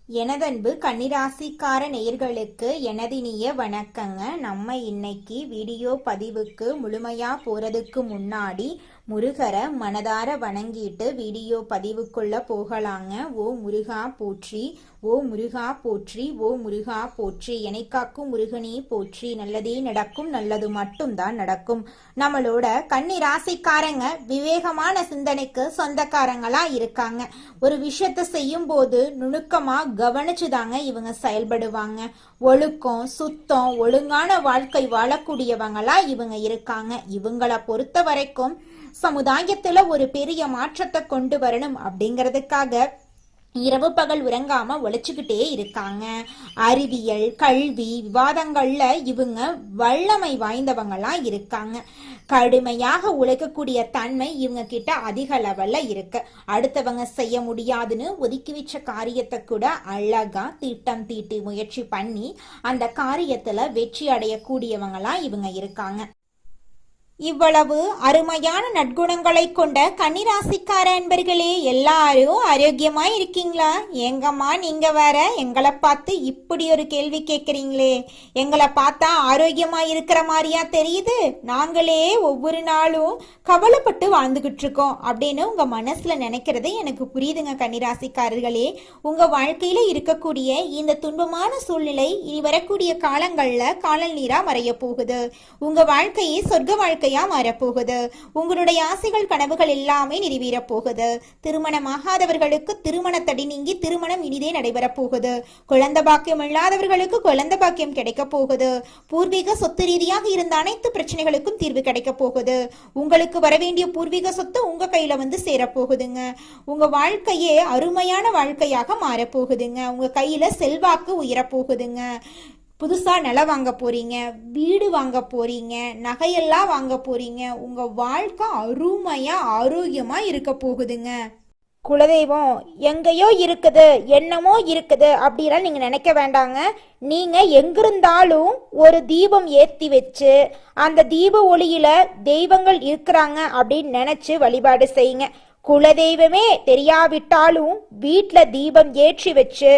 எனதன்பு கன்னிராசிக்கார நேயர்களுக்கு எனதினிய வணக்கங்க. நம்ம இன்னைக்கு வீடியோ பதிவுக்கு முழுமையா போறதுக்கு முன்னாடி முருகரை மனதார வணங்கிட்டு வீடியோ பதிவுக்குள்ள போகலாங்க. ஓ முருகா போற்றி, ஓ முருகா போற்றி, ஓ முருகா போற்றி, எனைக்காக்கும் முருகனே போற்றி. நல்லதே நடக்கும், நல்லது மட்டும்தான் நடக்கும். நம்மளோட கன்னி ராசிக்காரங்க விவேகமான சிந்தனைக்கு சொந்தக்காரங்களா இருக்காங்க. ஒரு விஷயத்த செய்யும் போது நுணுக்கமா கவனிச்சுதாங்க இவங்க செயல்படுவாங்க. ஒழுக்கம், சுத்தம், ஒழுங்கான வாழ்க்கை வாழக்கூடியவங்களா இவங்க இருக்காங்க. இவங்கள பொறுத்த வரைக்கும் சமுதாயத்துல ஒரு பெரிய மாற்றத்தை கொண்டு வரணும் அப்படிங்கிறதுக்காக இரவு பகல் உறங்காம உழைச்சுக்கிட்டே இருக்காங்க. அறிவியல், கல்வி, விவாதங்கள்ல இவங்க வல்லமை வாய்ந்தவங்களா இருக்காங்க. கடுமையாக உழைக்கக்கூடிய தன்மை இவங்க கிட்ட அதிக லெவல்ல இருக்கு. அடுத்தவங்க செய்ய முடியாதுன்னு ஒதுக்கி வச்ச காரியத்தை கூட அழகா திட்டம் தீட்டி முயற்சி பண்ணி அந்த காரியத்துல வெற்றி அடையக்கூடியவங்களா இவங்க இருக்காங்க. இவ்வளவு அருமையான நற்குணங்களை கொண்ட கன்னிராசிக்கார அன்பர்களே, எல்லாரும் ஆரோக்கியமா இருக்கீங்களா? எங்கம்மா நீங்க வேற எங்களை பார்த்து இப்படி ஒரு கேள்வி கேட்குறீங்களே? எங்களை பார்த்தா ஆரோக்கியமா இருக்கிற மாதிரியா தெரியுது? நாங்களே ஒவ்வொரு நாளும் கவலைப்பட்டு வாழ்ந்துகிட்டு இருக்கோம் அப்படின்னு உங்க மனசுல நினைக்கிறது எனக்கு புரியுதுங்க. கன்னிராசிக்காரர்களே, உங்க வாழ்க்கையில இருக்கக்கூடிய இந்த துன்பமான சூழ்நிலை இனி வரக்கூடிய காலங்கள்ல காணல் நீரா மறைய போகுது. உங்க வாழ்க்கையை சொர்க்க வாழ்க்கையா மாறப்போகுது. உங்களுடைய ஆசைகள், கனவுகள் எல்லாமே நிறைவேற போகுது. திருமணமாகாதவர்களுக்கு திருமண தடை நீங்கி திருமணம் இனிதே நடைபெற போகுது. குழந்தை பாக்கியம் இல்லாதவர்களுக்கு குழந்தை பாக்கியம் கிடைக்க போகுது. பூர்வீக சொத்து ரீதியாக இருந்த அனைத்து பிரச்சனைகளுக்கும் தீர்வு கிடைக்க போகுது. உங்களுக்கு வரவேண்டிய பூர்வீக சொத்து உங்க கையில வந்து சேரப்போகுதுங்க. உங்க வாழ்க்கையே அருமையான வாழ்க்கையாக மாறப்போகுதுங்க. உங்க கையில செல்வாக்கு உயரப்போகுதுங்க. புதுசா நிலம் வாங்க போறீங்க, வீடு வாங்க போறீங்க, நகையெல்லாம் வாங்க போறீங்க. உங்க வாழ்க்கை அருமையா ஆரோக்கியமா இருக்க போகுதுங்க. குலதெய்வம் எங்கேயோ இருக்குது, என்னமோ இருக்குது அப்படிலாம் நீங்க நினைக்க வேண்டாங்க. நீங்க எங்கிருந்தாலும் ஒரு தீபம் ஏத்தி வச்சு அந்த தீப ஒளியில தெய்வங்கள் இருக்கிறாங்க அப்படின்னு நினைச்சு வழிபாடு செய்யுங்க. குலதெய்வமே தெரியாவிட்டாலும் வீட்டுல தீபம் ஏற்றி வச்சு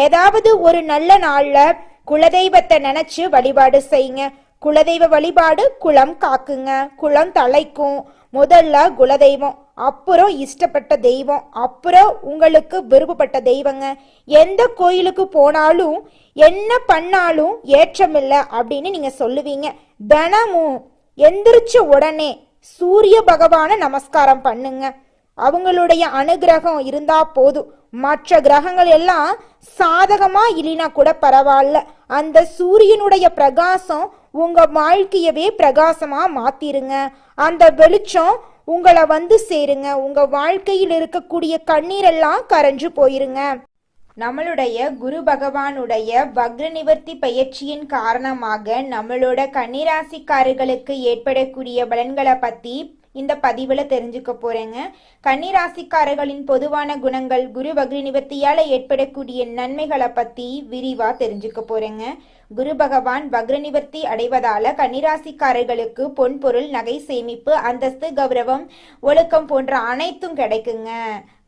ஏதாவது ஒரு நல்ல நாள்ல குலதெய்வத்தை நினைச்சு வழிபாடு செய்யுங்க. குலதெய்வ வழிபாடு குலம் காக்குங்க, குலம் தலைக்கும். முதல்ல குலதெய்வம், அப்புறம் இஷ்டப்பட்ட தெய்வம், அப்புறம் உங்களுக்கு விருப்பப்பட்ட தெய்வங்க. எந்த கோயிலுக்கு போனாலும் என்ன பண்ணாலும் ஏற்றமில்லை அப்படின்னு நீங்க சொல்லுவீங்க. தினமும் எந்திரிச்ச உடனே சூரிய பகவான நமஸ்காரம் பண்ணுங்க. அவங்களுடைய அனுகிரகம் இருந்தா போதும். மற்ற கிரகங்கள் எல்லாம் சாதகமா இல்லைனா கூட பரவாயில்ல, அந்த சூரியனுடைய பிரகாசம் உங்க வாழ்க்கையவே பிரகாசமா மாத்திருங்க. அந்த வெளிச்சம் உங்களை வந்து சேருங்க. உங்க வாழ்க்கையில் இருக்கக்கூடிய கண்ணீரெல்லாம் கரைஞ்சு போயிருங்க. நம்மளுடைய குரு பகவானுடைய வக்ர நிவர்த்தி பயிற்சியின் காரணமாக நம்மளோட கன்னிராசிக்காரர்களுக்கு ஏற்படக்கூடிய பலன்களை பத்தி இந்த பதிவுல தெரிஞ்சுக்க போறேங்க. கன்னிராசிக்காரர்களின் பொதுவான குணங்கள், குரு வக்ர நிவர்த்தியால ஏற்படக்கூடிய நன்மைகளை பத்தி விரிவா தெரிஞ்சுக்க போறேங்க. குரு பகவான் வக்ர நிவர்த்தி அடைவதால கன்னிராசிக்காரர்களுக்கு பொன் பொருள், நகை, சேமிப்பு, அந்தஸ்து, கௌரவம், ஒழுக்கம் போன்ற அனைத்தும் கிடைக்குங்க.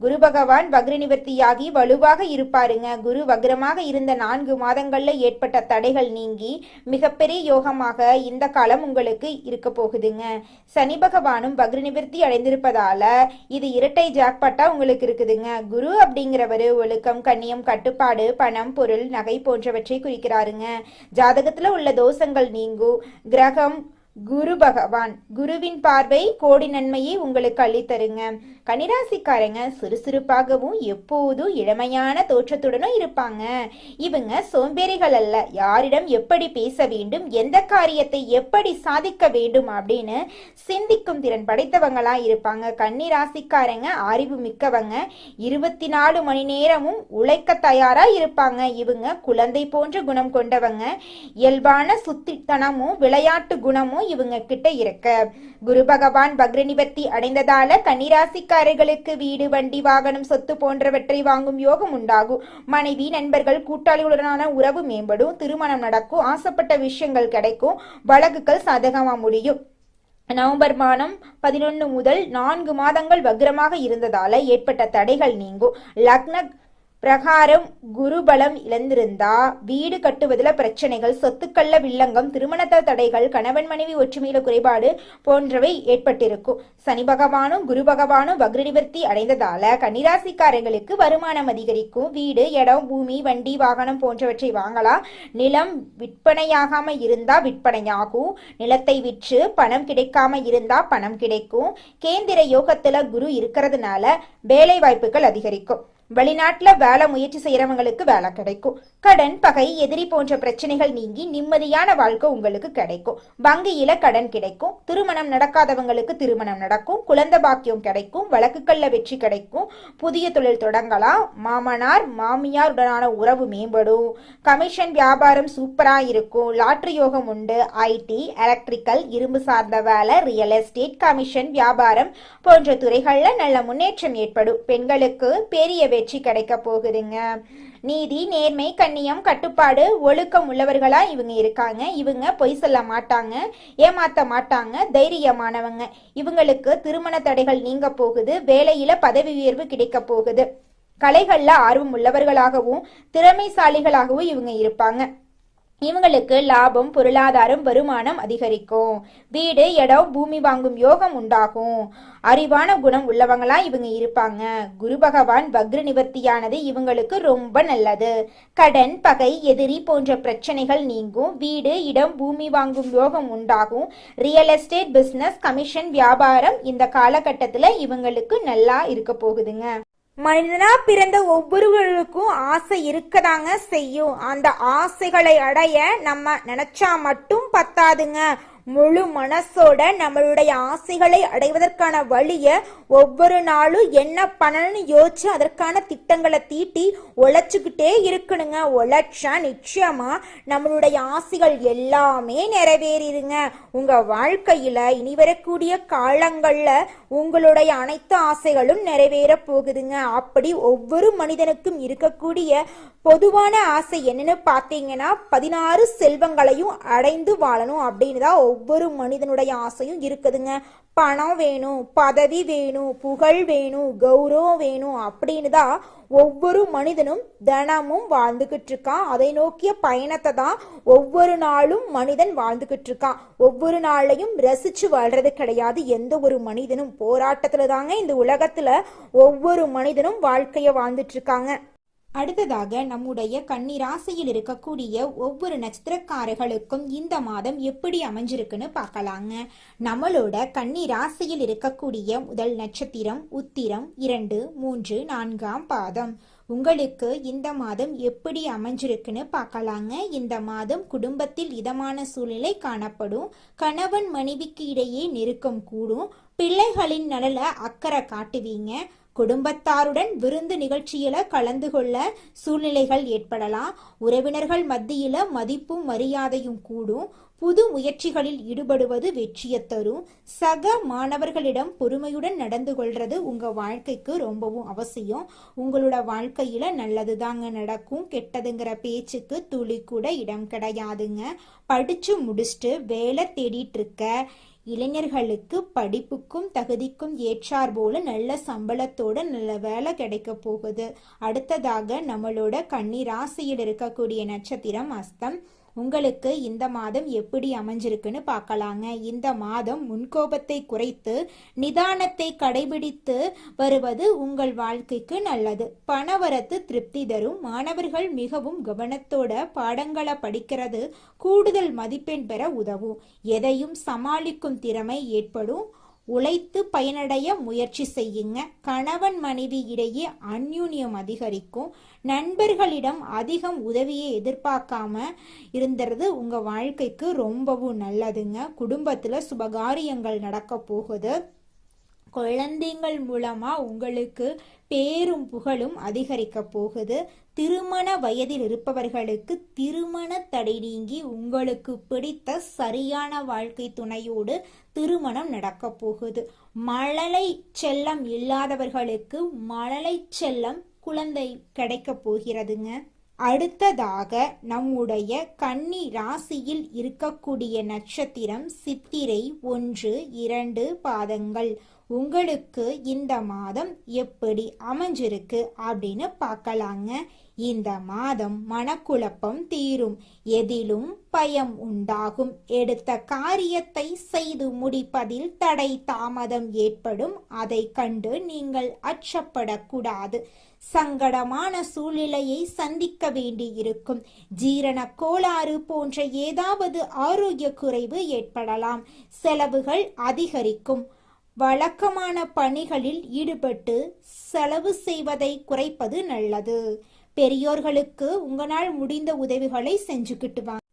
குரு பகவான் வக்ர நிவர்த்தியாகி வலுவாக இருப்பாருங்க. குரு வக்ரமாக இருந்த 4 மாதங்கள்ல ஏற்பட்ட தடைகள் நீங்கி மிகப்பெரிய யோகமாக இந்த காலம் உங்களுக்கு இருக்க போகுதுங்க. சனி பகவானும் வக்ர நிவர்த்தி அடைந்திருப்பதால இது இரட்டை ஜாக்பாட்டா உங்களுக்கு இருக்குதுங்க. குரு அப்படிங்கிறவரு ஒழுக்கம், கண்ணியம், கட்டுப்பாடு, பணம், பொருள், நகை போன்றவற்றை குறிக்கிறாருங்க. ஜாதகத்துல உள்ள தோஷங்கள் நீங்கும். கிரகம் குரு பகவான், குருவின் பார்வை கோடி நன்மையை உங்களுக்கு அள்ளித்தருங்க. கன்னிராசிக்காரங்க சுறுசுறுப்பாகவும் எப்போதும் இளமையான தோற்றத்துடனும் இருப்பாங்க. இவங்க சோம்பேறிகள் அல்ல. யாரிடம் எப்படி பேச வேண்டும், எந்த காரியத்தை எப்படி சாதிக்க வேண்டும் அப்படின்னு சிந்திக்கும் திறன் படைத்தவங்களா இருப்பாங்க. கன்னிராசிக்காரங்க அறிவு மிக்கவங்க. 24 மணி நேரமும் உழைக்க தயாரா இருப்பாங்க. இவங்க குழந்தை போன்ற குணம் கொண்டவங்க. இயல்பான சுத்தித்தனமும் விளையாட்டு குணமும் இவங்க கிட்ட இருக்க. குரு பகவான் வக்ர நிவர்த்தி அடைந்ததால கன்னிராசிக்காரர்களுக்கு வீடு, வண்டி, வாகனம், சொத்து போன்றவற்றை வாங்கும் யோகம் உண்டாகும். மனைவி, நண்பர்கள், கூட்டாளிகளுடனான உறவு மேம்படும். திருமணம் நடக்கும். ஆசைப்பட்ட விஷயங்கள் கிடைக்கும். வழக்குகள் சாதகமா முடியும். நவம்பர் மாதம் 11 முதல் 4 மாதங்கள் வக்ரமாக இருந்ததால ஏற்பட்ட தடைகள் நீங்கும். லக்ன பிரகாரம் குருபலம் இழந்திருந்தா வீடு கட்டுவதில் பிரச்சனைகள், சொத்துக்கள்ல வில்லங்கம், திருமணத்த தடைகள், கணவன் மனைவி ஒற்றுமையில குறைபாடு போன்றவை ஏற்பட்டிருக்கும். சனி பகவானும் குரு பகவானும் வக்ர நிவர்த்தி அடைந்ததால கன்னிராசிக்காரர்களுக்கு வருமானம் அதிகரிக்கும். வீடு, இடம், பூமி, வண்டி, வாகனம் போன்றவற்றை வாங்கலாம். நிலம் விற்பனையாகாம இருந்தா விற்பனையாகும். நிலத்தை விற்று பணம் கிடைக்காம இருந்தா பணம் கிடைக்கும். கேந்திர யோகத்துல குரு இருக்கிறதுனால வேலை வாய்ப்புகள் அதிகரிக்கும். வெளிநாட்டுல வேலை முயற்சி செய்யறவங்களுக்கு வேலை கிடைக்கும். கடன், பகை, எதிரி போன்ற பிரச்சனைகள் நீங்கி நிம்மதியான வாழ்க்கை உங்களுக்கு கிடைக்கும். வங்கியில கடன் கிடைக்கும். திருமணம் நடக்காதவங்களுக்கு திருமணம் நடக்கும். குழந்தை பாக்கியம் கிடைக்கும். வழக்குகள்ல வெற்றி கிடைக்கும். புதிய தொழில் தொடங்கலாம். மாமனார் மாமியாருடனான உறவு மேம்படும். கமிஷன் வியாபாரம் சூப்பரா இருக்கும். லாட்டரி யோகம் உண்டு. ஐடி, எலக்ட்ரிக்கல், இரும்பு சார்ந்த வேலை, ரியல் எஸ்டேட், கமிஷன் வியாபாரம் போன்ற துறைகள்ல நல்ல முன்னேற்றம் ஏற்படும். பெண்களுக்கு பெரிய வெற்றி கிடைக்க போகுதுங்க. நீதி, நேர்மை, கண்ணியம், கட்டுப்பாடு, ஒழுக்கம் உள்ளவர்களா இவங்க இருக்காங்க. இவங்க பொய் சொல்ல மாட்டாங்க, ஏமாத்த மாட்டாங்க, தைரியமானவங்க. இவங்களுக்கு திருமண தடைகள் நீங்க போகுது. வேலையில பதவி உயர்வு கிடைக்க போகுது. கலைகள்ல ஆர்வம் உள்ளவர்களாகவும் திறமைசாலிகளாகவும் இவங்க இருப்பாங்க. இவங்களுக்கு லாபம், பொருளாதாரம், வருமானம் அதிகரிக்கும். வீடு, இடம், பூமி வாங்கும் யோகம் உண்டாகும். அறிவான குணம் உள்ளவங்களா இவங்க இருப்பாங்க. குரு பகவான் வக்ர நிவர்த்தியானது இவங்களுக்கு ரொம்ப நல்லது. கடன், பகை, எதிரி போன்ற பிரச்சனைகள் நீங்கும். வீடு, இடம், பூமி வாங்கும் யோகம் உண்டாகும். ரியல் எஸ்டேட், பிசினஸ், கமிஷன் வியாபாரம் இந்த காலகட்டத்துல இவங்களுக்கு நல்லா இருக்க போகுதுங்க. மனிதனா பிறந்த ஒவ்வொருவருக்கும் ஆசை இருக்கதாங்க செய்யும். அந்த ஆசைகளை அடைய நம்ம நினைச்சா மட்டும் பத்தாதுங்க. முழு மனசோட நம்மளுடைய ஆசைகளை அடைவதற்கான வழிய ஒவ்வொரு நாளும் என்ன பண்ணணும்னு யோசிச்சு அதற்கான திட்டங்களை தீட்டி உழைச்சுக்கிட்டே இருக்கணுங்க. உழைச்சா நிச்சயமா நம்மளுடைய ஆசைகள் எல்லாமே நிறைவேறிடுங்க. உங்க வாழ்க்கையில இனி வரக்கூடிய காலங்கள்ல உங்களுடைய அனைத்து ஆசைகளும் நிறைவேற போகுதுங்க. அப்படி ஒவ்வொரு மனிதனுக்கும் இருக்கக்கூடிய பொதுவான ஆசை என்னன்னு பார்த்தீங்கன்னா 16 செல்வங்களையும் அடைந்து வாழணும் அப்படின்னு தான் ஒவ்வொரு மனிதனுடைய ஆசையும் இருக்குதுங்க. பணம் வேணும், பதவி வேணும், புகழ் வேணும், கௌரவம் வேணும் அப்படின்னு தான் ஒவ்வொரு மனிதனும் தினமும் வாழ்ந்துகிட்டு இருக்கான். அதை நோக்கிய பயணத்தை தான் ஒவ்வொரு நாளும் மனிதன் வாழ்ந்துகிட்டு இருக்கான். ஒவ்வொரு நாளையும் ரசிச்சு வாழ்றது கிடையாது. எந்த ஒரு மனிதனும் போராட்டத்துல தாங்க இந்த உலகத்துல ஒவ்வொரு மனிதனும் வாழ்க்கைய வாழ்ந்துட்டு இருக்காங்க. அடுத்ததாக நம்முடைய கன்னி ராசியில் இருக்கக்கூடிய ஒவ்வொரு நட்சத்திரக்காரர்களுக்கும் இந்த மாதம் எப்படி அமைஞ்சிருக்குன்னு பார்க்கலாங்க. நம்மளோட கன்னி ராசியில் இருக்கக்கூடிய முதல் நட்சத்திரம் உத்திரம், 2, 3, 4ஆம் பாதம். உங்களுக்கு இந்த மாதம் எப்படி அமைஞ்சிருக்குன்னு பார்க்கலாங்க. இந்த மாதம் குடும்பத்தில் இதமான சூழ்நிலை காணப்படும். கணவன் மனைவிக்கு இடையே நெருக்கம் கூடும். பிள்ளைகளின் நலல அக்கறை காட்டுவீங்க. குடும்பத்தாருடன் விருந்து நிகழ்ச்சியில கலந்து கொள்ள சூழ்நிலைகள் ஏற்படலாம். உறவினர்கள் மத்தியில மதிப்பும் மரியாதையும் கூடும். புது முயற்சிகளில் ஈடுபடுவது வெற்றியை தரும். சக மாணவர்களிடம் பொறுமையுடன் நடந்து கொள்றது உங்க வாழ்க்கைக்கு ரொம்பவும் அவசியம். உங்களோட வாழ்க்கையில நல்லது தாங்க நடக்கும். கெட்டதுங்கிற பேச்சுக்கு துளி கூட இடம் கிடையாதுங்க. படிச்சு முடிச்சுட்டு வேலை தேடிட்டு இருக்க இளைஞர்களுக்கு படிப்புக்கும் தகுதிக்கும் ஏற்றார் போல நல்ல சம்பளத்தோட நல்ல வேலை கிடைக்க போகுது. அடுத்ததாக நம்மளோட கன்னி ராசியில் இருக்கக்கூடிய நட்சத்திரம் அஸ்தம். உங்களுக்கு இந்த மாதம் எப்படி அமைஞ்சிருக்குன்னு பார்க்கலாங்க. இந்த மாதம் முன்கோபத்தை குறைத்து நிதானத்தை கடைபிடித்து வருவது உங்கள் வாழ்க்கைக்கு நல்லது. பணவரத்து திருப்தி தரும். மாணவர்கள் மிகவும் கவனத்தோட பாடங்களை படிக்கிறது கூடுதல் மதிப்பெண் பெற உதவும். எதையும் சமாளிக்கும் திறமை ஏற்படும். உழைத்து பயனடைய முயற்சி செய்யுங்க. கணவன் மனைவி இடையே அந்யூன்யம் அதிகரிக்கும். நண்பர்களிடம் அதிகம் உதவியை எதிர்பார்க்காம இருந்துறது உங்க வாழ்க்கைக்கு ரொம்பவும் நல்லதுங்க. குடும்பத்துல சுபகாரியங்கள் நடக்க போகுது. குழந்தைகள் மூலமா உங்களுக்கு பேரும் புகழும் அதிகரிக்க போகுது. திருமண வயதில் இருப்பவர்களுக்கு திருமண தடை நீங்கி உங்களுக்கு பிடித்த சரியான வாழ்க்கை துணையோடு திருமணம் நடக்க போகுது. மழலை செல்லம் இல்லாதவர்களுக்கு மழலை செல்லம் குழந்தை கிடைக்க போகிறதுங்க. அடுத்ததாக நம்முடைய கன்னி ராசியில் இருக்கக்கூடிய நட்சத்திரம் சித்திரை 1, 2 பாதங்கள். உங்களுக்கு இந்த மாதம் எப்படி அமைஞ்சிருக்கு அப்படின்னு பார்க்கலாங்க. இந்த மாதம் மனக்குழப்பம் தீரும், எதிலும் பயம் உண்டாகும், எடுத்த காரியத்தை செய்து முடிப்பதில் தடை தாமதம் ஏற்படும். அதை கண்டு நீங்கள் அச்சப்படக்கூடாது. சங்கடமான சூழ்நிலையை சந்திக்க வேண்டியிருக்கும். ஜீரண கோளாறு போன்ற ஏதாவது ஆரோக்கிய குறைவு ஏற்படலாம். செலவுகள் அதிகரிக்கும். வழக்கமான பணிகளில் ஈடுபட்டு செலவு செய்வதை குறைப்பது நல்லது. பெரியோர்களுக்கு உங்களால் முடிந்த உதவிகளை செஞ்சுக்கிட்டு வாங்க.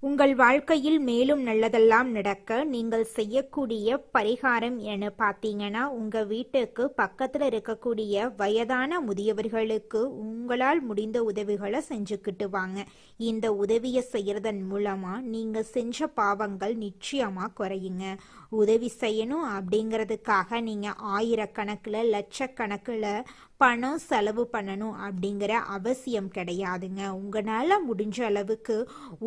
உங்கள் வாழ்க்கையில் மேலும் நல்லதெல்லாம் நடக்க நீங்கள் செய்யக்கூடிய பரிகாரம் என பார்த்தீங்கன்னா, உங்கள் வீட்டுக்கு பக்கத்தில் இருக்கக்கூடிய வயதான முதியவர்களுக்கு உங்களால் முடிந்த உதவிகளை செஞ்சுக்கிட்டு வாங்க. இந்த உதவியை செய்யறதன் மூலமாக நீங்கள் செஞ்ச பாவங்கள் நிச்சயமாக குறையுங்க. உதவி செய்யணும் அப்படிங்கிறதுக்காக நீங்கள் ஆயிரக்கணக்கில் லட்சக்கணக்கில் பணம் செலவு பண்ணணும் அப்படிங்கிற அவசியம் கிடையாதுங்க. உங்களால் முடிஞ்ச அளவுக்கு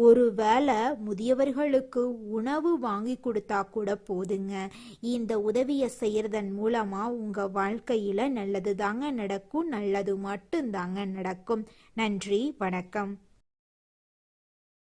ஒரு வேளை முதியவர்களுக்கு உணவு வாங்கி கொடுத்தா கூட போதுங்க. இந்த உதவியை செய்யறதன் மூலமாக உங்கள் வாழ்க்கையில் நல்லது தாங்க நடக்கும், நல்லது மட்டும்தாங்க நடக்கும். நன்றி, வணக்கம்.